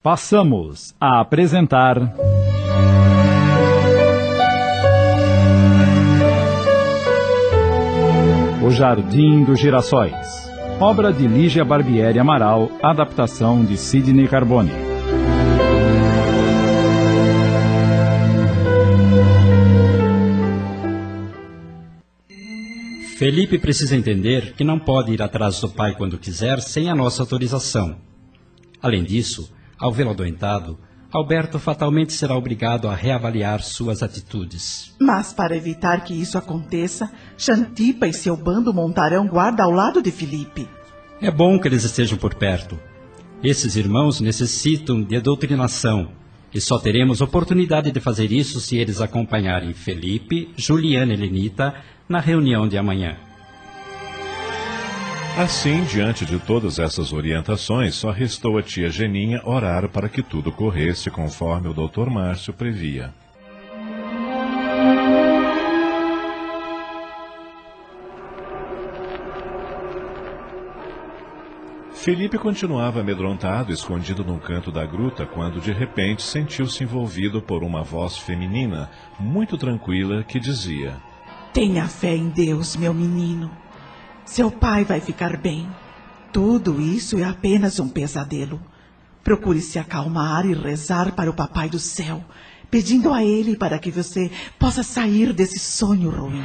Passamos a apresentar... O Jardim dos Girassóis, obra de Lígia Barbieri Amaral, adaptação de Sidney Carbone. Felipe precisa entender que não pode ir atrás do pai quando quiser sem a nossa autorização. Além disso, ao vê-lo adoentado, Alberto fatalmente será obrigado a reavaliar suas atitudes. Mas para evitar que isso aconteça, Xantipa e seu bando montarão guarda ao lado de Felipe. É bom que eles estejam por perto. Esses irmãos necessitam de doutrinação, e só teremos oportunidade de fazer isso se eles acompanharem Felipe, Juliana e Lenita na reunião de amanhã. Assim, diante de todas essas orientações, só restou a tia Geninha orar para que tudo corresse conforme o Dr. Márcio previa. Felipe continuava amedrontado, escondido num canto da gruta, quando de repente sentiu-se envolvido por uma voz feminina, muito tranquila, que dizia: Tenha fé em Deus, meu menino. Seu pai vai ficar bem. Tudo isso é apenas um pesadelo. Procure se acalmar e rezar para o Papai do Céu, pedindo a ele para que você possa sair desse sonho ruim.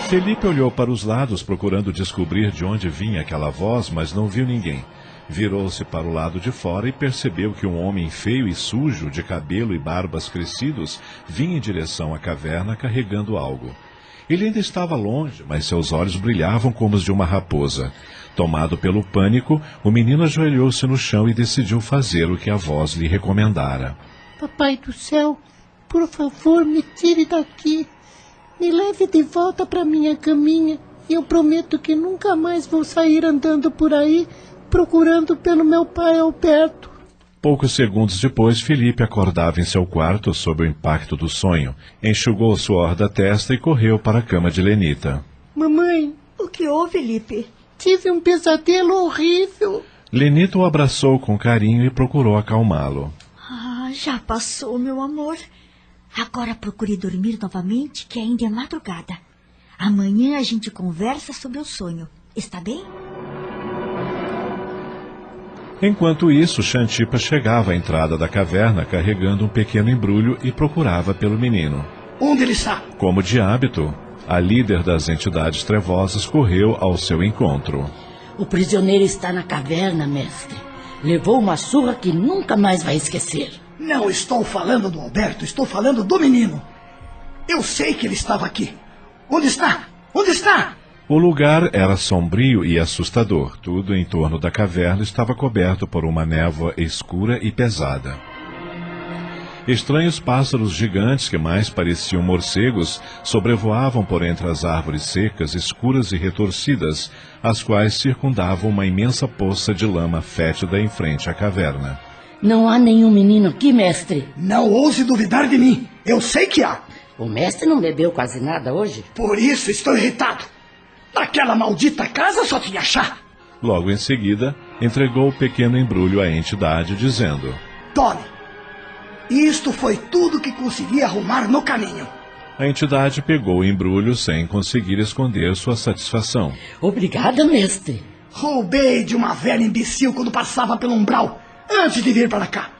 Felipe olhou para os lados procurando descobrir de onde vinha aquela voz, mas não viu ninguém. Virou-se para o lado de fora e percebeu que um homem feio e sujo, de cabelo e barbas crescidos, vinha em direção à caverna carregando algo. Ele ainda estava longe, mas seus olhos brilhavam como os de uma raposa. Tomado pelo pânico, o menino ajoelhou-se no chão e decidiu fazer o que a voz lhe recomendara. Papai do céu, por favor, me tire daqui. Me leve de volta para minha caminha e eu prometo que nunca mais vou sair andando por aí procurando pelo meu pai Alberto. Poucos segundos depois, Felipe acordava em seu quarto sob o impacto do sonho. Enxugou o suor da testa e correu para a cama de Lenita. Mamãe, o que houve, Felipe? Tive um pesadelo horrível. Lenita o abraçou com carinho e procurou acalmá-lo. Já passou, meu amor. Agora procure dormir novamente, que ainda é madrugada. Amanhã a gente conversa sobre o sonho. Está bem? Enquanto isso, Xantipa chegava à entrada da caverna carregando um pequeno embrulho e procurava pelo menino. Onde ele está? Como de hábito, a líder das entidades trevosas correu ao seu encontro. O prisioneiro está na caverna, mestre. Levou uma surra que nunca mais vai esquecer. Não estou falando do Alberto, estou falando do menino. Eu sei que ele estava aqui. Onde está? Onde está? O lugar era sombrio e assustador. Tudo em torno da caverna estava coberto por uma névoa escura e pesada. Estranhos pássaros gigantes, que mais pareciam morcegos, sobrevoavam por entre as árvores secas, escuras e retorcidas, as quais circundavam uma imensa poça de lama fétida em frente à caverna. Não há nenhum menino aqui, mestre. Não ouse duvidar de mim. Eu sei que há. O mestre não bebeu quase nada hoje? Por isso estou irritado. Naquela maldita casa só tinha chá. Logo em seguida, entregou o pequeno embrulho à entidade, dizendo: Tome. Isto foi tudo que consegui arrumar no caminho. A entidade pegou o embrulho sem conseguir esconder sua satisfação. Obrigada, mestre. Roubei de uma velha imbecil quando passava pelo umbral, antes de vir para cá.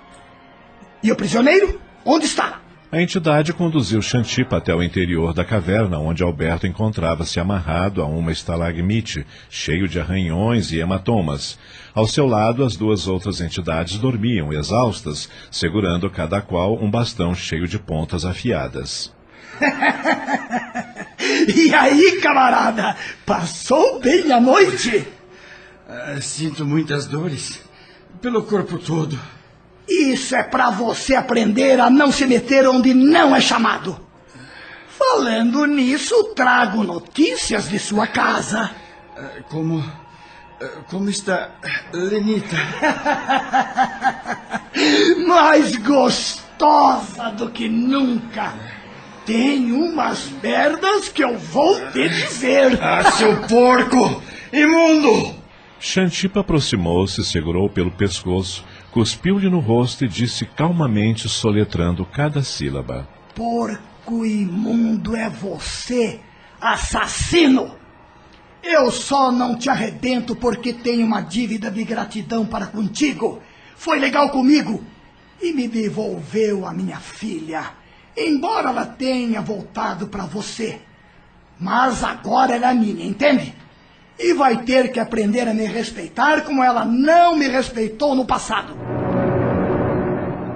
E o prisioneiro? Onde está? A entidade conduziu Xantipa até o interior da caverna, onde Alberto encontrava-se amarrado a uma estalagmite, cheio de arranhões e hematomas. Ao seu lado, as duas outras entidades dormiam, exaustas, segurando cada qual um bastão cheio de pontas afiadas. E aí, camarada? Passou bem a noite? Sinto muitas dores pelo corpo todo. Isso é para você aprender a não se meter onde não é chamado. Falando nisso, trago notícias de sua casa. Como está Lenita? Mais gostosa do que nunca. Tem umas merdas que eu vou te dizer. Seu porco! Imundo! Xantipa aproximou-se, segurou pelo pescoço, cuspiu-lhe no rosto e disse calmamente, soletrando cada sílaba: Porco imundo é você, assassino! Eu só não te arrebento porque tenho uma dívida de gratidão para contigo. Foi legal comigo e me devolveu a minha filha, embora ela tenha voltado para você. Mas agora ela é minha, entende? E vai ter que aprender a me respeitar como ela não me respeitou no passado.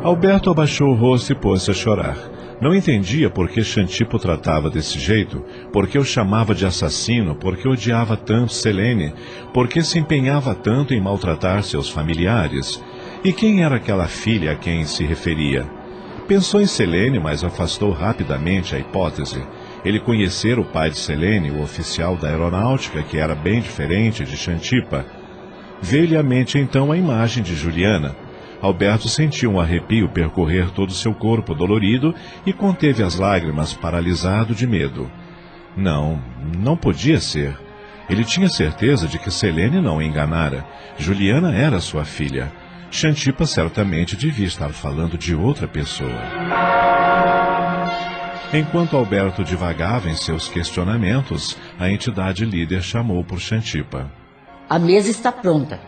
Alberto abaixou o rosto e pôs-se a chorar. Não entendia por que Xantipa o tratava desse jeito, por que o chamava de assassino, por que odiava tanto Selene, por que se empenhava tanto em maltratar seus familiares. E quem era aquela filha a quem se referia? Pensou em Selene, mas afastou rapidamente a hipótese. Ele conhecera o pai de Selene, o oficial da aeronáutica, que era bem diferente de Xantipa. Veio-lhe à mente então a imagem de Juliana. Alberto sentiu um arrepio percorrer todo o seu corpo dolorido e conteve as lágrimas, paralisado de medo. Não podia ser. Ele tinha certeza de que Selene não o enganara. Juliana era sua filha. Xantipa certamente devia estar falando de outra pessoa. Enquanto Alberto divagava em seus questionamentos, a entidade líder chamou por Xantipa. A mesa está pronta.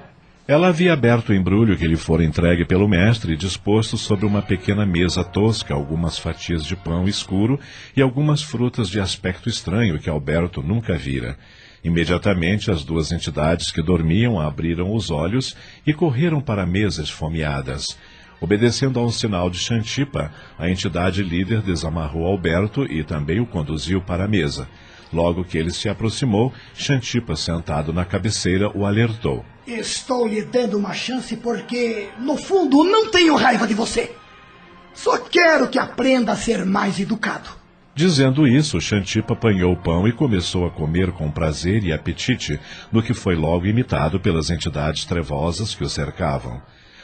Ela havia aberto o embrulho que lhe fora entregue pelo mestre e disposto sobre uma pequena mesa tosca algumas fatias de pão escuro e algumas frutas de aspecto estranho que Alberto nunca vira. Imediatamente as duas entidades que dormiam abriram os olhos e correram para a mesa esfomeadas. Obedecendo a um sinal de Xantipa, a entidade líder desamarrou Alberto e também o conduziu para a mesa. Logo que ele se aproximou, Xantipa, sentado na cabeceira, o alertou. Estou lhe dando uma chance porque, no fundo, não tenho raiva de você. Só quero que aprenda a ser mais educado. Dizendo isso, Xantipa apanhou o pão e começou a comer com prazer e apetite, no que foi logo imitado pelas entidades trevosas que o cercavam.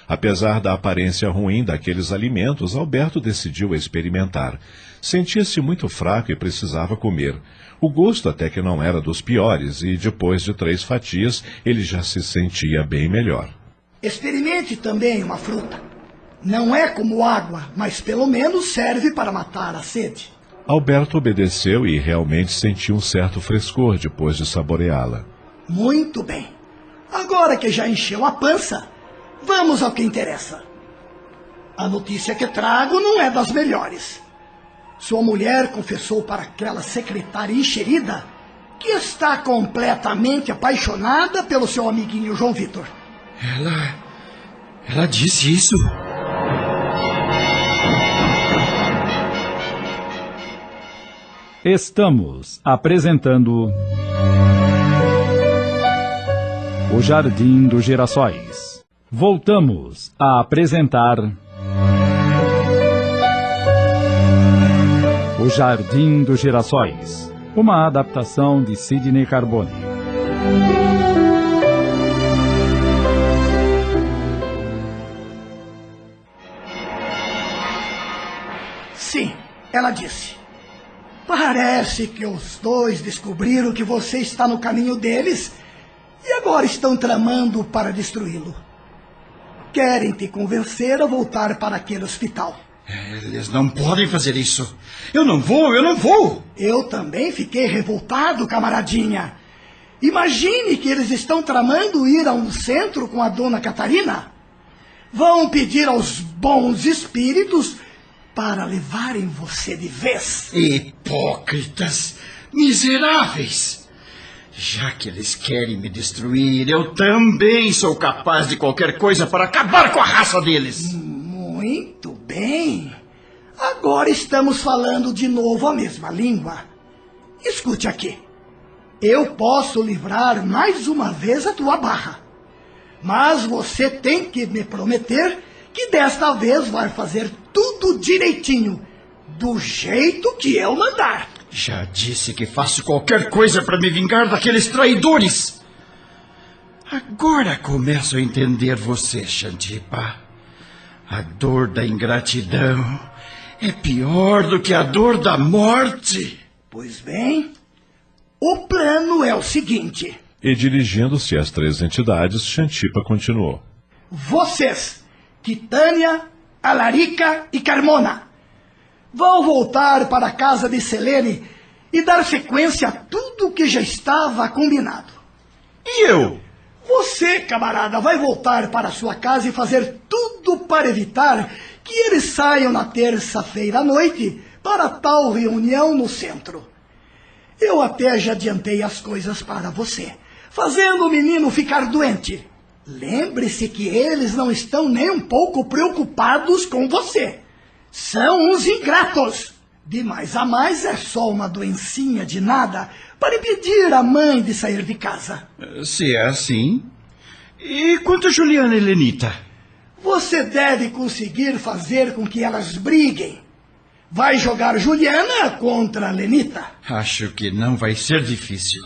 Apesar da aparência ruim daqueles alimentos, Alberto decidiu experimentar. Sentia-se muito fraco e precisava comer. O gosto até que não era dos piores, e depois de 3 fatias, ele já se sentia bem melhor. Experimente também uma fruta. Não é como água, mas pelo menos serve para matar a sede. Alberto obedeceu e realmente sentiu um certo frescor depois de saboreá-la. Muito bem. Agora que já encheu a pança, vamos ao que interessa. A notícia que trago não é das melhores. Sua mulher confessou para aquela secretária enxerida que está completamente apaixonada pelo seu amiguinho João Vitor. Ela disse isso? Estamos apresentando O Jardim dos Girassóis. Voltamos a apresentar O Jardim dos Girassóis, uma adaptação de Sidney Carbone. Sim, ela disse. Parece que os dois descobriram que você está no caminho deles e agora estão tramando para destruí-lo. Querem te convencer a voltar para aquele hospital. Eles não podem fazer isso. Eu não vou. Eu também fiquei revoltado, camaradinha. Imagine que eles estão tramando ir a um centro com a dona Catarina. Vão pedir aos bons espíritos para levarem você de vez. Hipócritas, miseráveis. Já que eles querem me destruir, eu também sou capaz de qualquer coisa para acabar com a raça deles. Muito bem. Agora estamos falando de novo a mesma língua. Escute aqui. Eu posso livrar mais uma vez a tua barra. Mas você tem que me prometer que desta vez vai fazer tudo direitinho, do jeito que eu mandar. Já disse que faço qualquer coisa para me vingar daqueles traidores. Agora começo a entender você, Xantipa. A dor da ingratidão é pior do que a dor da morte. Pois bem, o plano é o seguinte. E dirigindo-se às 3 entidades, Xantipa continuou. Vocês Titânia, Alarica e Carmona. Vão voltar para a casa de Selene e dar sequência a tudo que já estava combinado. E eu? Você, camarada, vai voltar para sua casa e fazer tudo para evitar que eles saiam na terça-feira à noite para tal reunião no centro. Eu até já adiantei as coisas para você, fazendo o menino ficar doente. Lembre-se que eles não estão nem um pouco preocupados com você. São uns ingratos. De mais a mais é só uma doencinha de nada para impedir a mãe de sair de casa. Se é assim... E quanto a Juliana e Lenita? Você deve conseguir fazer com que elas briguem. Vai jogar Juliana contra a Lenita? Acho que não vai ser difícil.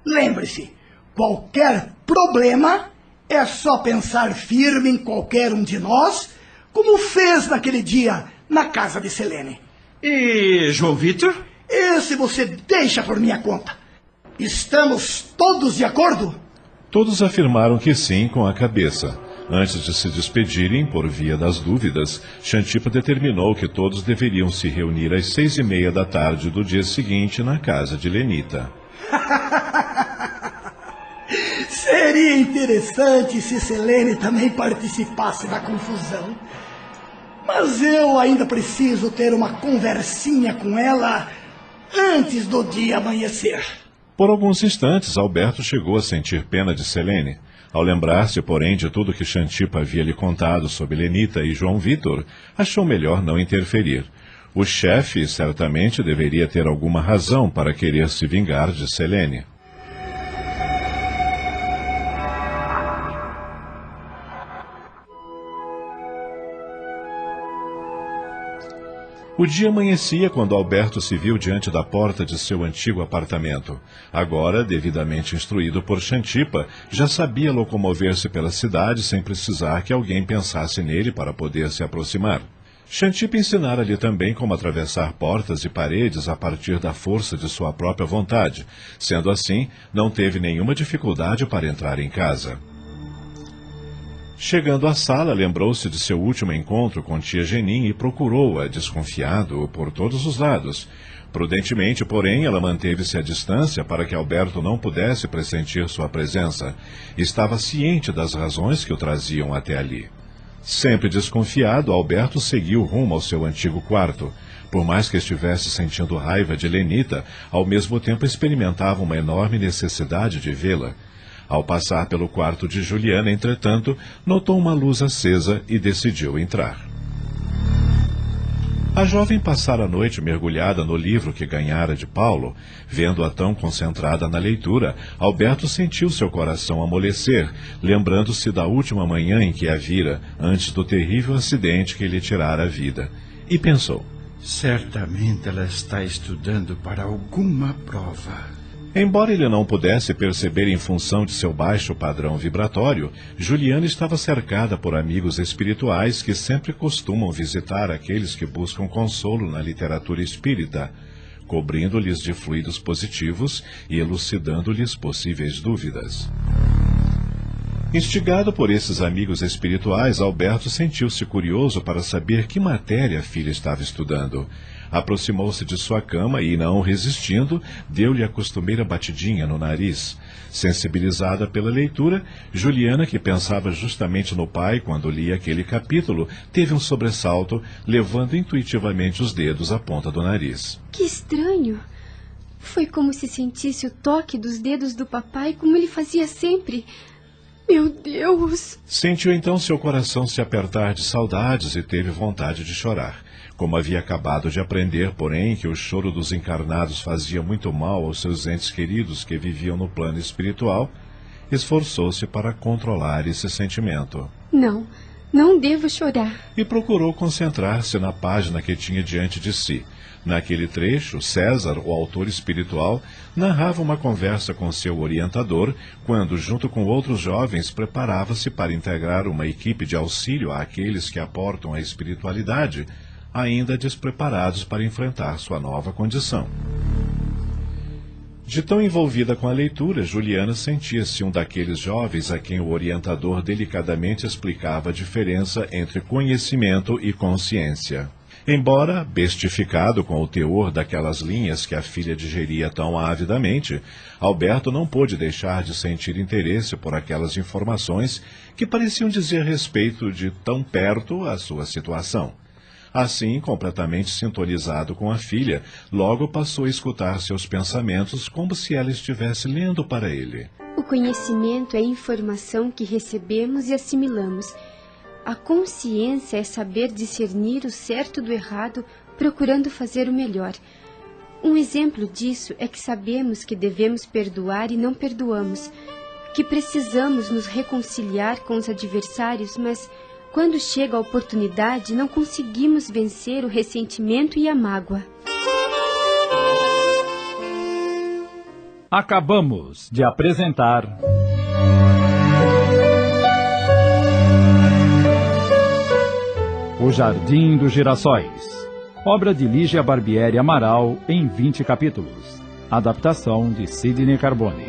Lembre-se, qualquer problema é só pensar firme em qualquer um de nós, como fez naquele dia na casa de Selene. E João Vitor? Esse você deixa por minha conta. Estamos todos de acordo? Todos afirmaram que sim com a cabeça. Antes de se despedirem, por via das dúvidas, Xantipa determinou que todos deveriam se reunir às 6:30 da tarde do dia seguinte na casa de Lenita. Seria interessante se Selene também participasse da confusão. Mas eu ainda preciso ter uma conversinha com ela antes do dia amanhecer. Por alguns instantes, Alberto chegou a sentir pena de Selene. Ao lembrar-se, porém, de tudo que Xantipa havia lhe contado sobre Lenita e João Vitor, achou melhor não interferir. O chefe certamente deveria ter alguma razão para querer se vingar de Selene. O dia amanhecia quando Alberto se viu diante da porta de seu antigo apartamento. Agora, devidamente instruído por Xantipa, já sabia locomover-se pela cidade sem precisar que alguém pensasse nele para poder se aproximar. Xantipa ensinara-lhe também como atravessar portas e paredes a partir da força de sua própria vontade. Sendo assim, não teve nenhuma dificuldade para entrar em casa. Chegando à sala, lembrou-se de seu último encontro com tia Genin e procurou-a, desconfiado por todos os lados. Prudentemente, porém, ela manteve-se à distância para que Alberto não pudesse pressentir sua presença. Estava ciente das razões que o traziam até ali. Sempre desconfiado, Alberto seguiu rumo ao seu antigo quarto. Por mais que estivesse sentindo raiva de Lenita, ao mesmo tempo experimentava uma enorme necessidade de vê-la. Ao passar pelo quarto de Juliana, entretanto, notou uma luz acesa e decidiu entrar. A jovem passara a noite mergulhada no livro que ganhara de Paulo. Vendo-a tão concentrada na leitura, Alberto sentiu seu coração amolecer, lembrando-se da última manhã em que a vira, antes do terrível acidente que lhe tirara a vida. E pensou: certamente ela está estudando para alguma prova. Embora ele não pudesse perceber em função de seu baixo padrão vibratório, Juliana estava cercada por amigos espirituais que sempre costumam visitar aqueles que buscam consolo na literatura espírita, cobrindo-lhes de fluidos positivos e elucidando-lhes possíveis dúvidas. Instigado por esses amigos espirituais, Alberto sentiu-se curioso para saber que matéria a filha estava estudando. Aproximou-se de sua cama e, não resistindo, deu-lhe a costumeira batidinha no nariz. Sensibilizada pela leitura, Juliana, que pensava justamente no pai quando lia aquele capítulo, teve um sobressalto, levando intuitivamente os dedos à ponta do nariz. Que estranho! Foi como se sentisse o toque dos dedos do papai, como ele fazia sempre. Meu Deus! Sentiu então seu coração se apertar de saudades e teve vontade de chorar. Como havia acabado de aprender, porém, que o choro dos encarnados fazia muito mal aos seus entes queridos que viviam no plano espiritual, esforçou-se para controlar esse sentimento. Não devo chorar. E procurou concentrar-se na página que tinha diante de si. Naquele trecho, César, o autor espiritual, narrava uma conversa com seu orientador, quando, junto com outros jovens, preparava-se para integrar uma equipe de auxílio àqueles que aportam a espiritualidade, ainda despreparados para enfrentar sua nova condição. De tão envolvida com a leitura, Juliana sentia-se um daqueles jovens a quem o orientador delicadamente explicava a diferença entre conhecimento e consciência. Embora bestificado com o teor daquelas linhas que a filha digeria tão avidamente, Alberto não pôde deixar de sentir interesse por aquelas informações que pareciam dizer respeito de tão perto à sua situação. Assim, completamente sintonizado com a filha, logo passou a escutar seus pensamentos como se ela estivesse lendo para ele. O conhecimento é a informação que recebemos e assimilamos. A consciência é saber discernir o certo do errado, procurando fazer o melhor. Um exemplo disso é que sabemos que devemos perdoar e não perdoamos, que precisamos nos reconciliar com os adversários, mas quando chega a oportunidade, não conseguimos vencer o ressentimento e a mágoa. Acabamos de apresentar O Jardim dos Girassóis, obra de Lígia Barbieri Amaral em 20 capítulos. Adaptação de Sidney Carbone.